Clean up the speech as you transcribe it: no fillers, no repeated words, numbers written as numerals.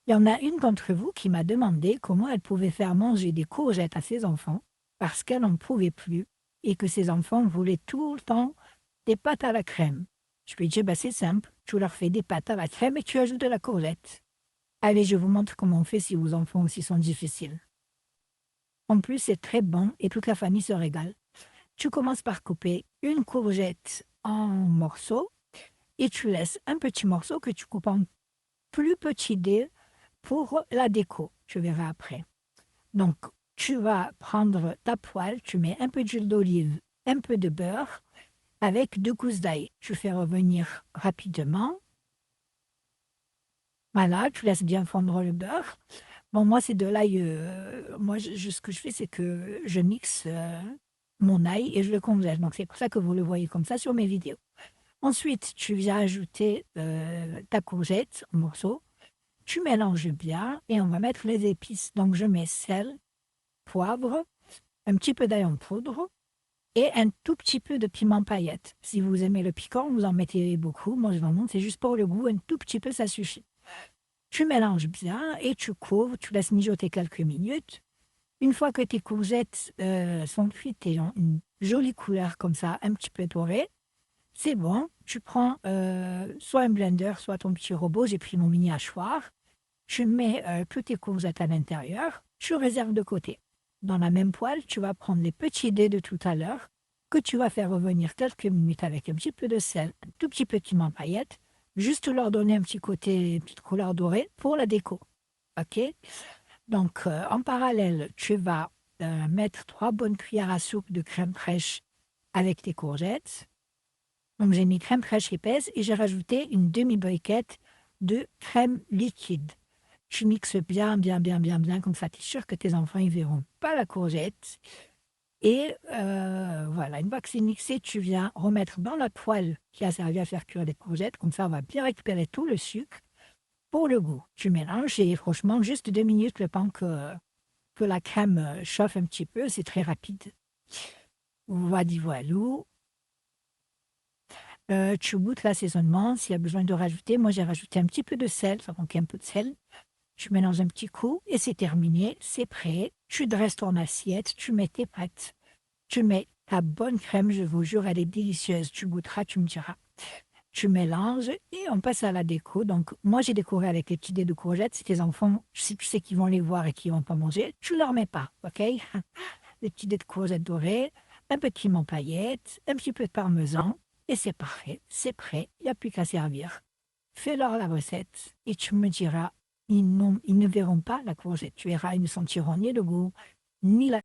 Il y en a une d'entre vous qui m'a demandé comment elle pouvait faire manger des courgettes à ses enfants parce qu'elle n'en pouvait plus et que ses enfants voulaient tout le temps des pâtes à la crème. Je lui ai dit, bah, c'est simple, tu leur fais des pâtes à la crème et tu ajoutes de la courgette. Allez, je vous montre comment on fait si vos enfants aussi sont difficiles. En plus, c'est très bon et toute la famille se régale. Tu commences par couper une courgette en morceaux et tu laisses un petit morceau que tu coupes en plus petit dés pour la déco. Tu verras après. Donc, tu vas prendre ta poêle, tu mets un peu d'huile d'olive, un peu de beurre avec 2 gousses d'ail. Tu fais revenir rapidement. Voilà, tu laisses bien fondre le beurre. Bon, moi, c'est de l'ail. Moi, ce que je fais, c'est que je mixe mon ail et je le congèle. Donc, c'est pour ça que vous le voyez comme ça sur mes vidéos. Ensuite, tu viens ajouter ta courgette en morceaux. Tu mélanges bien et on va mettre les épices. Donc, je mets sel, poivre, un petit peu d'ail en poudre et un tout petit peu de piment paillette. Si vous aimez le piquant, vous en mettez beaucoup. Moi, je m'en montre, c'est juste pour le goût. Un tout petit peu, ça suffit. Tu mélanges bien et tu couvres, tu laisses mijoter quelques minutes. Une fois que tes courgettes sont cuites et ont une jolie couleur comme ça, un petit peu dorée, c'est bon. Tu prends soit un blender, soit ton petit robot. J'ai pris mon mini hachoir. Tu mets toutes tes courgettes à l'intérieur. Tu réserves de côté. Dans la même poêle, tu vas prendre les petits dés de tout à l'heure que tu vas faire revenir quelques minutes avec un petit peu de sel, un tout petit peu de piment paillette, juste leur donner un petit côté, une petite couleur dorée pour la déco. OK? Donc, en parallèle, tu vas mettre 3 bonnes cuillères à soupe de crème fraîche avec tes courgettes. Donc, j'ai mis crème fraîche épaisse et j'ai rajouté une demi-briquette de crème liquide. Tu mixes bien, bien, bien, bien, bien, comme ça, tu es sûr que tes enfants ne verront pas la courgette. Et voilà, une fois que c'est mixé, tu viens remettre dans la poêle qui a servi à faire cuire les courgettes. Comme ça, on va bien récupérer tout le sucre pour le goût. Tu mélanges et franchement, juste 2 minutes, le temps que la crème chauffe un petit peu, c'est très rapide. Voilà, voilou. Tu goûtes l'assaisonnement s'il y a besoin de rajouter. Moi, j'ai rajouté un petit peu de sel, ça manquait un peu de sel. Tu mélanges un petit coup et c'est terminé, c'est prêt. Tu dresses ton assiette, tu mets tes pâtes, tu mets ta bonne crème, je vous jure, elle est délicieuse. Tu goûteras, tu me diras. Tu mélanges et on passe à la déco. Donc, moi, j'ai décoré avec les petits dés de courgettes. Si tes enfants, si tu sais qu'ils vont les voir et qu'ils vont pas manger, tu leur mets pas, OK? Les petits dés de courgettes dorées, un petit piment paillette, un petit peu de parmesan et c'est parfait, c'est prêt. Il n'y a plus qu'à servir. Fais-leur la recette et tu me diras, ils ne verront pas la courgette. Tu verras, ils ne sentiront ni le goût, ni la